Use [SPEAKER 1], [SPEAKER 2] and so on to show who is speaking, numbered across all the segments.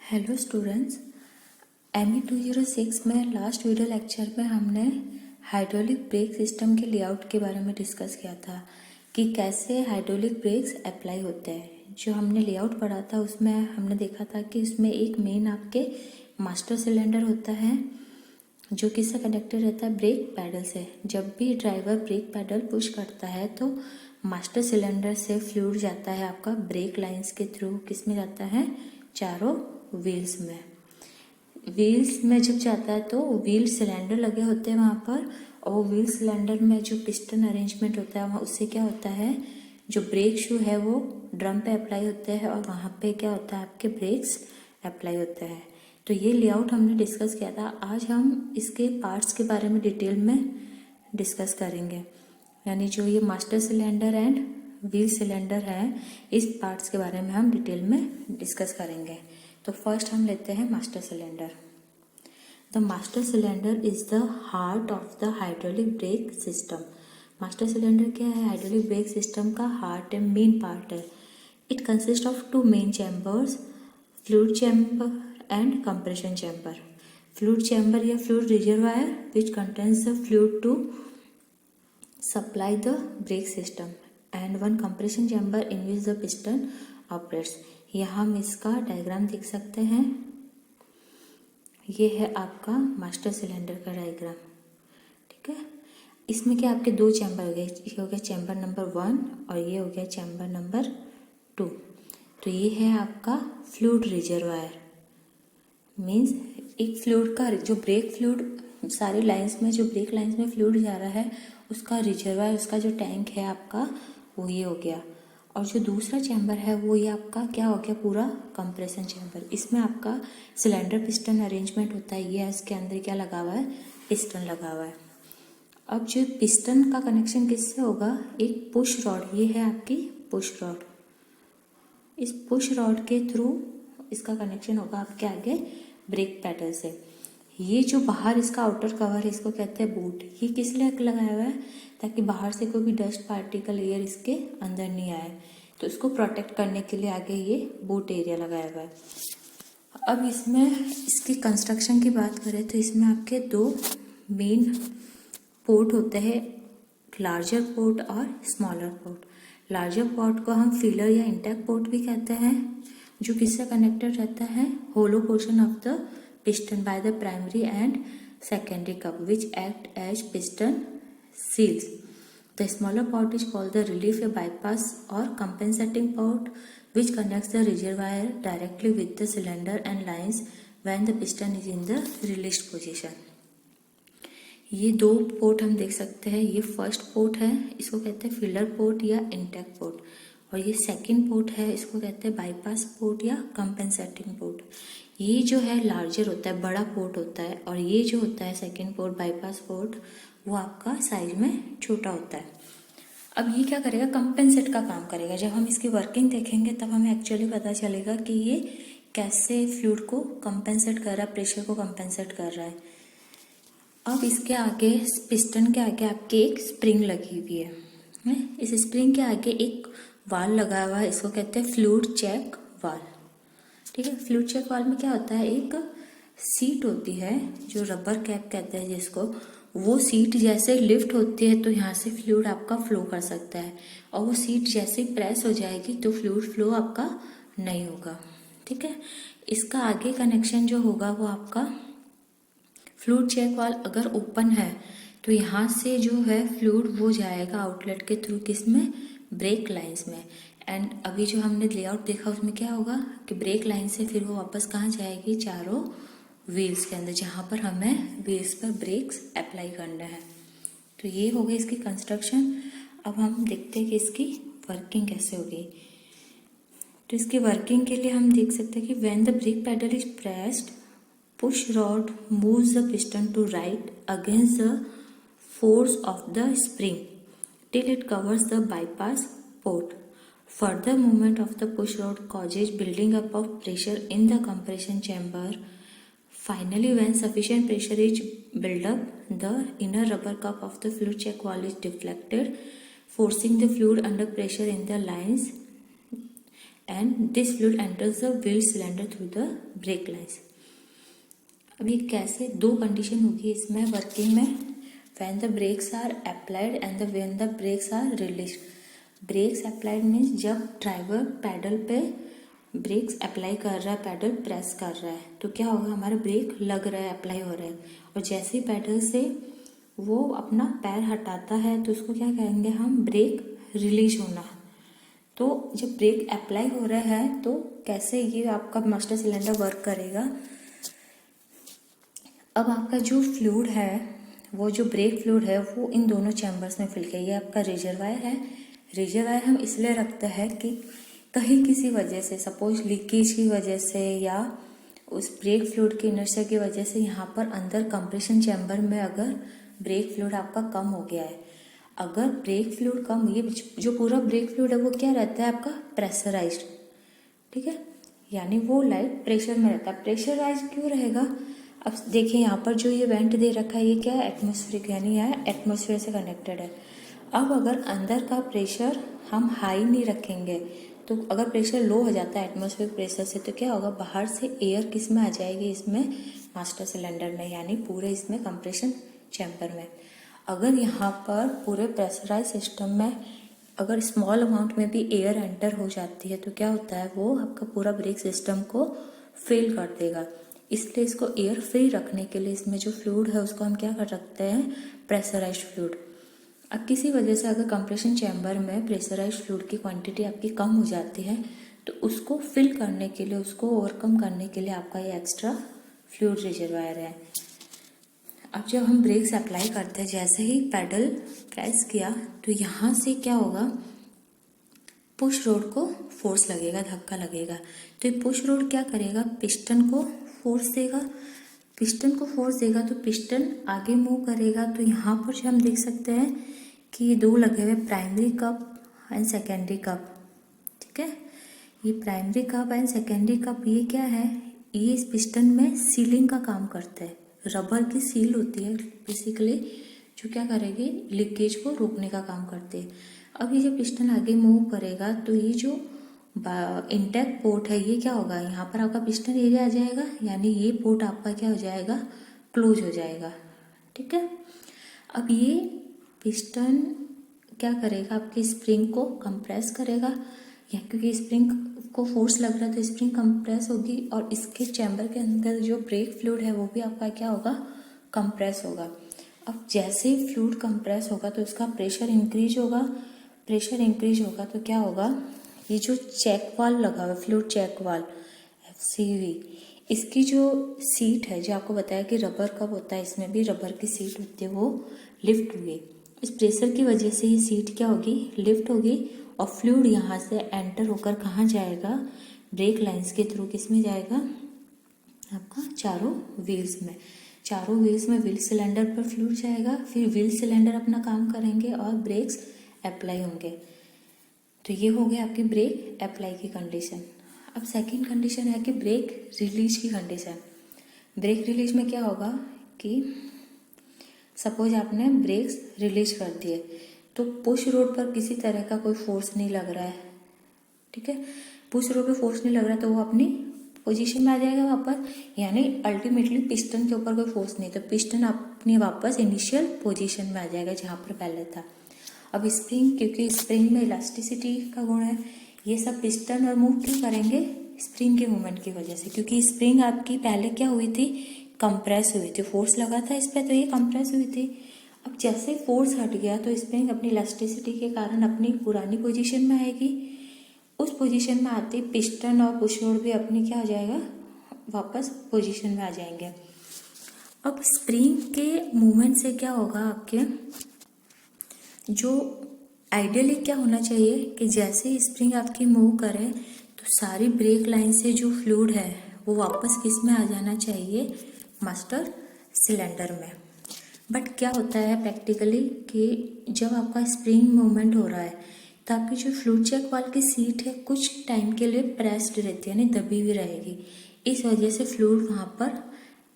[SPEAKER 1] Hello students, ME 206 में last video lecture में हमने हाइड्रोलिक ब्रेक सिस्टम के लेआउट के बारे में डिस्कस किया था कि कैसे हाइड्रोलिक ब्रेक्स अप्लाई होते हैं। जो हमने लेआउट पढ़ा था उसमें हमने देखा था कि उसमें एक मेन आपके मास्टर सिलेंडर होता है जो किससे कनेक्टेड रहता है, ब्रेक पैडल से। जब भी ड्राइवर ब्रेक पैडल पुश करता है तो मास्टर सिलेंडर से फ्लूइड जाता है आपका ब्रेक लाइंस के थ्रू, किस में जाता है, चारों व्हील्स में जब जाता है तो व्हील सिलेंडर लगे होते हैं वहाँ पर, और व्हील सिलेंडर में जो पिस्टन अरेंजमेंट होता है वहाँ, उससे क्या होता है, जो ब्रेक शू है वो ड्रम पे अप्लाई होते हैं और वहाँ पे क्या होता है, आपके ब्रेक्स अप्लाई होते हैं। तो ये लेआउट हमने डिस्कस किया था। आज हम इसके पार्ट्स के बारे में डिटेल में डिस्कस करेंगे, यानी जो ये master cylinder and wheel cylinder है, इस पार्ट्स के बारे में हम डिटेल में डिस्कस करेंगे। तो फर्स्ट हम लेते हैं master cylinder. The master cylinder is the heart of the hydraulic brake system. Master cylinder क्या है, हाइड्रोलिक ब्रेक सिस्टम का हार्ट है, मेन पार्ट है। It consist of two main chambers, fluid chamber and compression chamber. Fluid chamber या fluid reservoir which contains the fluid to supply the brake system and one compression chamber in which the piston operates। यहाँ हम इसका diagram देख सकते हैं। ये है आपका मास्टर सिलेंडर का डायग्राम, ठीक है। इसमें क्या आपके दो चैम्बर हो गए, ये हो गया चैम्बर नंबर 1 और ये हो गया चैम्बर नंबर 2। तो ये है आपका फ्लूइड रिजर्वायर, मीन्स एक फ्लूइड का जो ब्रेक फ्लूइड सारी लाइंस में, जो ब्रेक लाइंस में फ्लूइड जा रहा है उसका रिजर्वायर, उसका जो टैंक है आपका वो ये हो गया। और जो दूसरा चैम्बर है वो ये आपका क्या हो गया, पूरा कंप्रेशन चैम्बर। इसमें आपका सिलेंडर पिस्टन अरेंजमेंट होता है। ये इसके अंदर क्या लगा हुआ है, पिस्टन लगा हुआ है। अब जो पिस्टन का कनेक्शन किससे होगा, एक पुश रॉड, ये है आपकी पुश रॉड। इस पुश रॉड के थ्रू इसका कनेक्शन होगा आपके आगे ब्रेक पैडल से। ये जो बाहर इसका आउटर कवर है इसको कहते हैं बूट। ये किस लिए लगाया हुआ है, ताकि बाहर से कोई भी डस्ट पार्टिकल एयर इसके अंदर नहीं आए, तो इसको प्रोटेक्ट करने के लिए आगे ये बूट एरिया लगाया हुआ है। अब इसमें इसकी कंस्ट्रक्शन की बात करें तो इसमें आपके दो मेन पोर्ट होते हैं, लार्जर पोर्ट और स्मॉलर पोर्ट। लार्जर पोर्ट को हम फीलर या इंटेक पोर्ट भी कहते हैं, जो किससे कनेक्टेड रहता है, hollow portion of the piston by the primary and secondary cup which act as piston seals. The smaller port is called the relief or bypass or compensating port which connects the reservoir directly with the cylinder and lines when the piston is in the released position. ये दो port हम देख सकते हैं। ये first port है, इसको कहते हैं फिलर पोर्ट या इंटेक पोर्ट, और ये सेकंड पोर्ट है, इसको कहते हैं बाईपास पोर्ट या कंपेंसेटिंग पोर्ट। ये जो है लार्जर होता है, बड़ा पोर्ट होता है, और ये जो होता है सेकंड पोर्ट बाईपास पोर्ट, वो आपका साइज में छोटा होता है। अब ये क्या करेगा, कंपेंसेट का काम करेगा। जब हम इसकी वर्किंग देखेंगे तब हमें एक्चुअली पता चलेगा कि ये कैसे फ्लूइड को कंपेंसेट कर रहा है, प्रेशर को कंपेंसेट कर रहा है। अब इसके आगे पिस्टन के आगे आपके एक स्प्रिंग लगी हुई है। इस स्प्रिंग के आगे एक वाल लगा हुआ है, इसको कहते हैं फ्लूइड चेक वाल, ठीक है। फ्लूइड चेक वाल में क्या होता है, एक सीट होती है जो रबर कैप कहते हैं जिसको, वो सीट जैसे लिफ्ट होती है तो यहाँ से फ्लूइड आपका फ्लो कर सकता है, और वो सीट जैसे प्रेस हो जाएगी तो फ्लूइड फ्लो आपका नहीं होगा, ठीक है। इसका आगे कनेक्शन जो होगा वो आपका फ्लूइड चेक वाल अगर ओपन है तो यहाँ से जो है फ्लूइड वो जाएगा आउटलेट के थ्रू, किस में, ब्रेक लाइंस में। एंड अभी जो हमने लेआउट देखा उसमें क्या होगा कि ब्रेक लाइन से फिर वो वापस कहाँ जाएगी, चारों व्हील्स के अंदर, जहाँ पर हमें व्हील्स पर ब्रेक्स अप्लाई करना है। तो ये हो गई इसकी कंस्ट्रक्शन। अब हम देखते हैं कि इसकी वर्किंग कैसे होगी। तो इसकी वर्किंग के लिए हम देख सकते हैं कि when the brake pedal is pressed, push rod moves the piston to right against the force of the spring till it covers the bypass port. Further movement of the push rod causes building up of pressure in the compression chamber. Finally, when sufficient pressure is built up, the inner rubber cup of the fluid check valve is deflected, forcing the fluid under pressure in the lines and this fluid enters the wheel cylinder through the brake lines. अब ये कैसे, दो condition होगी इसमें working में, when the brakes are applied and when the brakes are released. Brakes applied means जब driver pedal पे brakes apply कर रहा है, पैडल प्रेस कर रहा है, तो क्या होगा, हमारा ब्रेक लग रहा है, अप्लाई हो रहा है, और जैसे ही पैडल से वो अपना पैर हटाता है तो उसको क्या कहेंगे हम, ब्रेक रिलीज होना। तो जब ब्रेक अप्लाई हो रहा है तो कैसे ये आपका मास्टर सिलेंडर वर्क करेगा। अब आपका जो फ्लूइड है, वो जो ब्रेक फ्लूइड है वो इन दोनों चैम्बर्स में फिल किया। ये आपका रिजर्वायर है। रिजर्वायर हम इसलिए रखते हैं कि कहीं किसी वजह से, सपोज लीकेज की वजह से या उस ब्रेक फ्लूइड की इनर्शिया की वजह से यहाँ पर अंदर कंप्रेशन चैम्बर में अगर ब्रेक फ्लूइड आपका कम हो गया है, अगर ब्रेक फ्लूइड कम, ये जो पूरा ब्रेक फ्लूइड है वो क्या रहता है आपका, प्रेशराइज्ड, ठीक है, यानी वो लाइट प्रेशर में रहता है। प्रेशराइज्ड क्यों रहेगा, अब देखिए यहाँ पर जो ये वेंट दे रखा है ये क्या है, एटमॉस्फेरिक, यानी यह एटमॉस्फेयर से कनेक्टेड है। अब अगर अंदर का प्रेशर हम हाई नहीं रखेंगे तो अगर प्रेशर लो हो जाता है एटमॉस्फेरिक प्रेशर से, तो क्या होगा, बाहर से एयर किस में आ जाएगी, इसमें मास्टर सिलेंडर में, यानी पूरे इसमें कंप्रेशन चैम्बर में। अगर यहाँ पर पूरे प्रेशराइज सिस्टम में अगर स्मॉल अमाउंट में भी एयर एंटर हो जाती है तो क्या होता है, वो आपका पूरा ब्रेक सिस्टम को फेल कर देगा। इसलिए इसको एयर फ्री रखने के लिए इसमें जो फ्लूइड है उसको हम क्या कर रखते हैं, प्रेशराइज्ड फ्लूइड। अब किसी वजह से अगर कंप्रेशन चैम्बर में प्रेशराइज्ड फ्लूइड की क्वांटिटी आपकी कम हो जाती है तो उसको फिल करने के लिए, उसको ओवरकम करने के लिए आपका ये एक्स्ट्रा फ्लूइड रिजर्वायर है। अब जब हम ब्रेक्स अप्लाई करते हैं, जैसे ही पैडल प्रेस किया तो यहाँ से क्या होगा, पुश रोड को फोर्स लगेगा, धक्का लगेगा। तो ये पुश रोड क्या करेगा, पिस्टन को फोर्स देगा, पिस्टन को फोर्स देगा तो पिस्टन आगे मूव करेगा। तो यहाँ पर जो हम देख सकते हैं कि दो लगे हुए, primary cup and secondary cup, ठीक है, ये primary cup and secondary cup, ये क्या है, ये इस पिस्टन में सीलिंग का काम करते हैं। रबर की सील होती है बेसिकली, जो क्या करेगी, लीकेज को रोकने का काम करते हैं। अब ये जब पिस्टन आगे मूव करेगा तो ये जो इंटेक्ट पोर्ट है ये क्या होगा, यहाँ पर आपका पिस्टन एरिया आ जाएगा, यानी ये पोर्ट आपका क्या हो जाएगा, क्लोज हो जाएगा, ठीक है। अब ये पिस्टन क्या करेगा, आपके स्प्रिंग को कंप्रेस करेगा, या क्योंकि स्प्रिंग को फोर्स लग रहा है तो स्प्रिंग कंप्रेस होगी, और इसके चैम्बर के अंदर जो ब्रेक फ्लूइड है वो भी आपका क्या होगा, कंप्रेस होगा। अब जैसे ही फ्लूइड कंप्रेस होगा तो उसका प्रेशर इंक्रीज होगा, प्रेशर इंक्रीज होगा तो क्या होगा, ये जो चेक वाल्व लगा हुआ है, फ्लूइड चेक वाल्व FCV, इसकी जो सीट है, जो आपको बताया कि रबर कब होता है, इसमें भी रबर की सीट होती है, वो लिफ्ट हुई। इस प्रेशर की वजह से ये सीट क्या होगी, लिफ्ट होगी, और फ्लूइड यहाँ से एंटर होकर कहाँ जाएगा, ब्रेक लाइंस के थ्रू किस में जाएगा, आपका चारों व्हील्स में। चारों व्हील्स में व्हील सिलेंडर पर फ्लूइड जाएगा, फिर व्हील सिलेंडर अपना काम करेंगे और ब्रेक्स अप्लाई होंगे। तो ये हो गया आपकी ब्रेक अप्लाई की कंडीशन। अब सेकंड कंडीशन है कि ब्रेक रिलीज की कंडीशन। ब्रेक रिलीज में क्या होगा कि सपोज आपने ब्रेक्स रिलीज कर दिए तो पुश रोड पर किसी तरह का कोई फोर्स नहीं लग रहा है, ठीक है, पुश रोड पे फोर्स नहीं लग रहा है तो वो अपनी पोजीशन में आ जाएगा वापस, यानी अल्टीमेटली पिस्टन के ऊपर कोई फोर्स नहीं, तो पिस्टन अपनी वापस इनिशियल पोजीशन में आ जाएगा जहाँ पर पहले था। अब स्प्रिंग, क्योंकि स्प्रिंग में इलास्टिसिटी का गुण है, ये सब पिस्टन और मूव क्यों करेंगे, स्प्रिंग के मूवमेंट की वजह से, क्योंकि स्प्रिंग आपकी पहले क्या हुई थी, कंप्रेस हुई थी, फोर्स लगा था इस पर तो ये कंप्रेस हुई थी। अब जैसे फोर्स हट गया तो स्प्रिंग अपनी इलास्टिसिटी के कारण अपनी पुरानी पोजीशन में आएगी, उस पोजीशन में आते पिस्टन और पुश रोड भी अपनी क्या हो जाएगा, वापस पोजीशन में आ जाएंगे। अब स्प्रिंग के मूवमेंट से क्या होगा, आपके जो आइडियली क्या होना चाहिए कि जैसे ही स्प्रिंग आपकी मूव करे तो सारी ब्रेक लाइन से जो फ्लूइड है वो वापस किस में आ जाना चाहिए, मास्टर सिलेंडर में। बट क्या होता है प्रैक्टिकली कि जब आपका स्प्रिंग मूवमेंट हो रहा है तो आपकी जो फ्लूइड चेक वाल्व की सीट है कुछ टाइम के लिए प्रेस्ड रहती है, यानी दबी हुई रहेगी, इस वजह से फ्लूइड वहाँ पर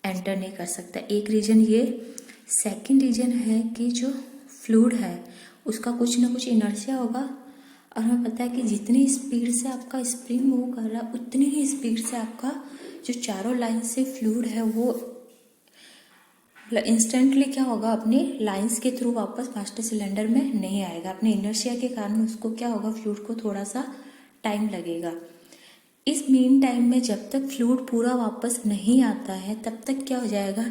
[SPEAKER 1] एंटर नहीं कर सकता। एक रीजन ये। सेकंड रीजन है कि जो फ्लूइड है उसका कुछ ना कुछ इनर्शिया होगा, और हमें पता है कि जितनी स्पीड से आपका स्प्रिंग मूव कर रहा है उतनी ही स्पीड से आपका जो चारों लाइन से फ्लूइड है वो इंस्टेंटली क्या होगा, अपने लाइंस के थ्रू वापस मास्टर सिलेंडर में नहीं आएगा। अपने इनर्शिया के कारण उसको क्या होगा, फ्लूइड को थोड़ा सा टाइम लगेगा। इस मीन टाइम में जब तक फ्लूइड पूरा वापस नहीं आता है तब तक क्या हो जाएगा,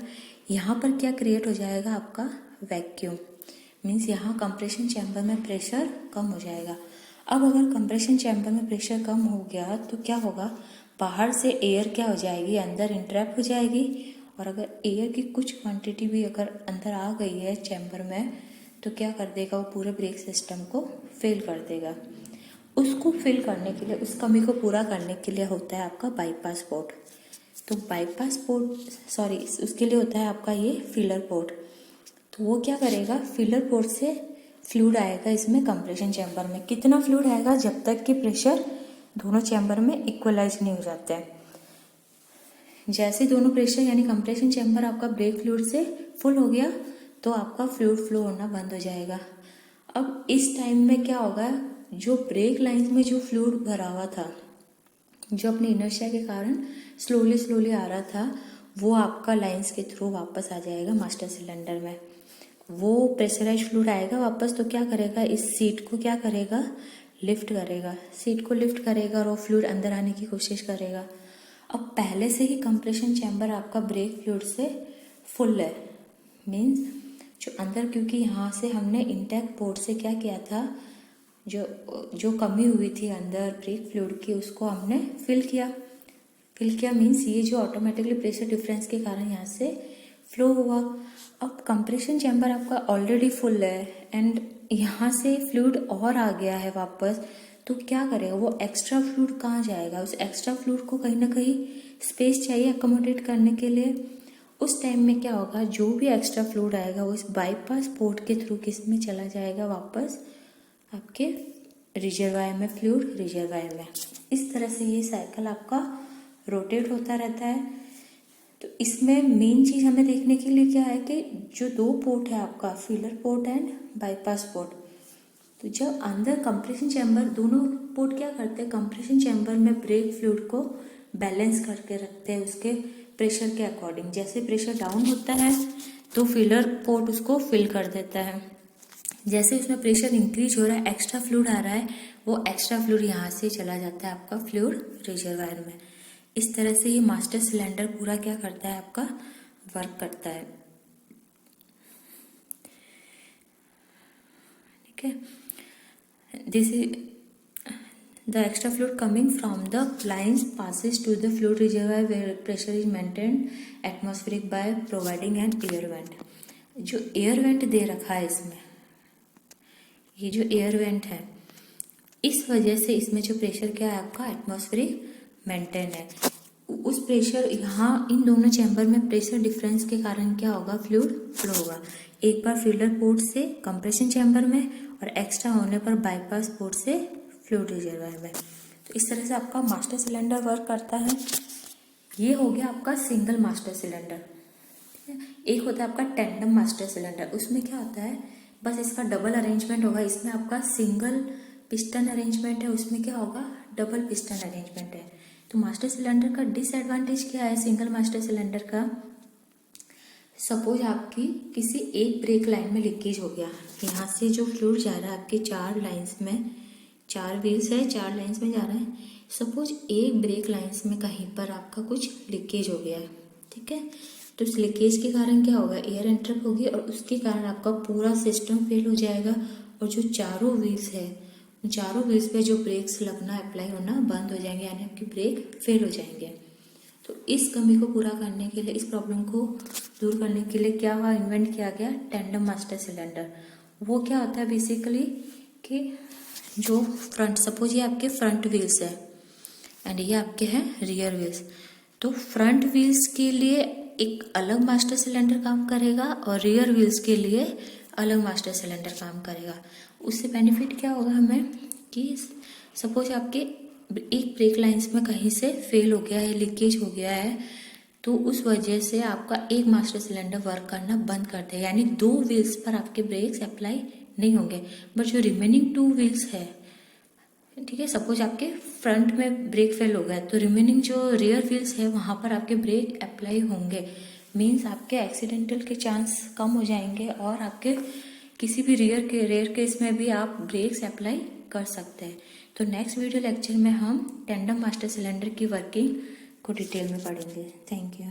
[SPEAKER 1] यहाँ पर क्या क्रिएट हो जाएगा, आपका वैक्यूम। मीन्स यहाँ कंप्रेशन चैम्बर में प्रेशर कम हो जाएगा। अब अगर कंप्रेशन चैम्बर में प्रेशर कम हो गया तो क्या होगा, बाहर से एयर क्या हो जाएगी, अंदर इंट्रैप हो जाएगी। और अगर एयर की कुछ क्वांटिटी भी अगर अंदर आ गई है चैम्बर में तो क्या कर देगा, वो पूरे ब्रेक सिस्टम को फेल कर देगा। उसको फिल करने के लिए, उस कमी को पूरा करने के लिए होता है आपका बाईपास पोर्ट। तो बाईपास पोर्ट उसके लिए होता है आपका ये फिलर पोर्ट। तो वो क्या करेगा, फिलर पोर्ट से फ्लूइड आएगा इसमें कंप्रेशन चैम्बर में। कितना फ्लूइड आएगा, जब तक कि प्रेशर दोनों चैम्बर में इक्वलाइज नहीं हो जाते हैं। जैसे दोनों प्रेशर यानी कंप्रेशन चैम्बर आपका ब्रेक फ्लूइड से फुल हो गया तो आपका फ्लूइड फ्लो होना बंद हो जाएगा। अब इस टाइम में क्या होगा, जो ब्रेक लाइंस में जो फ्लूइड भरा हुआ था, जो अपने इनर्शिया के कारण स्लोली आ रहा था, वो आपका लाइंस के थ्रू वापस आ जाएगा मास्टर सिलेंडर में। वो प्रेशराइज फ्लूइड आएगा वापस तो क्या करेगा, इस सीट को क्या करेगा, लिफ्ट करेगा। सीट को लिफ्ट करेगा और वो फ्लूइड अंदर आने की कोशिश करेगा। अब पहले से ही कंप्रेशन चैम्बर आपका ब्रेक फ्लूइड से फुल है। मीन्स जो अंदर, क्योंकि यहाँ से हमने इंटैक्ट पोर्ट से क्या किया था, जो कमी हुई थी अंदर ब्रेक फ्लूइड की, उसको हमने फिल किया। मीन्स ये जो ऑटोमेटिकली प्रेशर डिफरेंस के कारण यहाँ से फ्लो हुआ। अब कंप्रेशन चैम्बर आपका ऑलरेडी फुल है एंड यहाँ से फ्लूइड और आ गया है वापस, तो क्या करेगा, वो एक्स्ट्रा फ्लूइड कहाँ जाएगा, उस एक्स्ट्रा फ्लूइड को कहीं ना कहीं स्पेस चाहिए अकोमोडेट करने के लिए। उस टाइम में क्या होगा, जो भी एक्स्ट्रा फ्लूइड आएगा वो इस बाईपास पोर्ट के थ्रू किस में चला जाएगा, वापस आपके रिजर्वायर में, फ्लूइड रिजर्वायर में। इस तरह से ये साइकिल आपका रोटेट होता रहता है। तो इसमें मेन चीज़ हमें देखने के लिए क्या है कि जो दो पोर्ट है आपका, filler port and bypass port, तो जब अंदर कंप्रेशन चैम्बर, दोनों पोर्ट क्या करते हैं, कंप्रेशन चैम्बर में ब्रेक फ्लूइड को बैलेंस करके रखते हैं उसके प्रेशर के अकॉर्डिंग। जैसे प्रेशर डाउन होता है तो फिलर पोर्ट उसको फिल कर देता है। जैसे उसमें प्रेशर इंक्रीज हो रहा है, एक्स्ट्रा फ्लूइड आ रहा है, वो एक्स्ट्रा फ्लूइड यहाँ से चला जाता है आपका फ्लूइड रिजर्वायर में। इस तरह से ये मास्टर सिलेंडर पूरा क्या करता है, आपका वर्क करता है। ठीक है, this is the extra fluid coming from the lines passes to the fluid reservoir where pressure is maintained atmospheric by providing an air vent. जो एयर वेंट दे रखा है इसमें, ये जो एयर वेंट है, इस वजह से इसमें जो प्रेशर क्या है आपका, एटमॉस्फेरिक मेंटेन है। उस प्रेशर, यहाँ इन दोनों चैम्बर में प्रेशर डिफरेंस के कारण क्या होगा, फ्लूइड फ्लो होगा। एक बार फिलर पोर्ट से कंप्रेशन चैम्बर में और एक्स्ट्रा होने पर बाईपास पोर्ट से फ्लूइड रिजर्वायर में। तो इस तरह से आपका मास्टर सिलेंडर वर्क करता है। ये हो गया आपका सिंगल मास्टर सिलेंडर। ठीक है, एक होता है आपका टेंडम मास्टर सिलेंडर। उसमें क्या होता है, बस इसका डबल अरेंजमेंट होगा। इसमें आपका सिंगल पिस्टन अरेंजमेंट है, उसमें क्या होगा, डबल पिस्टन अरेंजमेंट है। तो मास्टर सिलेंडर का डिसएडवांटेज क्या है सिंगल मास्टर सिलेंडर का, सपोज आपकी किसी एक ब्रेक लाइन में लीकेज हो गया, यहाँ से जो फ्लूइड जा रहा है आपके चार लाइंस में, चार व्हील्स है, चार लाइंस में जा रहा है। सपोज एक ब्रेक लाइंस में कहीं पर आपका कुछ लीकेज हो गया है, ठीक है, तो उस लीकेज के कारण क्या होगा, एयर एंट्रप होगी और उसके कारण आपका पूरा सिस्टम फेल हो जाएगा। और जो चारों व्हील्स है, चारों व्हील्स पे जो ब्रेक्स लगना, अप्लाई होना बंद हो जाएंगे, यानी आपकी ब्रेक फेल हो जाएंगे। तो इस कमी को पूरा करने के लिए, इस प्रॉब्लम को दूर करने के लिए क्या हुआ, इन्वेंट किया गया टेंडम मास्टर सिलेंडर। वो क्या होता है बेसिकली कि जो फ्रंट, सपोज ये आपके फ्रंट व्हील्स है एंड ये आपके हैं रियर व्हील्स, तो फ्रंट व्हील्स के लिए एक अलग मास्टर सिलेंडर काम करेगा और रियर व्हील्स के लिए अलग मास्टर सिलेंडर काम करेगा। उससे बेनिफिट क्या होगा हमें कि सपोज आपके एक ब्रेक लाइंस में कहीं से फेल हो गया है, लीकेज हो गया है, तो उस वजह से आपका एक मास्टर सिलेंडर वर्क करना बंद कर देगा, यानी दो व्हील्स पर आपके ब्रेक्स अप्लाई नहीं होंगे। बट जो रिमेनिंग टू व्हील्स है ठीक है। सपोज आपके फ्रंट में ब्रेक फेल हो गया तो रिमेनिंग जो रियर व्हील्स है वहाँ पर आपके ब्रेक अप्लाई होंगे, मीन्स आपके एक्सीडेंटल के चांस कम हो जाएंगे और आपके किसी भी रेयर केस में भी आप ब्रेक्स अप्लाई कर सकते हैं। तो नेक्स्ट वीडियो लेक्चर में हम टेंडम मास्टर सिलेंडर की वर्किंग को डिटेल में पढ़ेंगे। Thank you.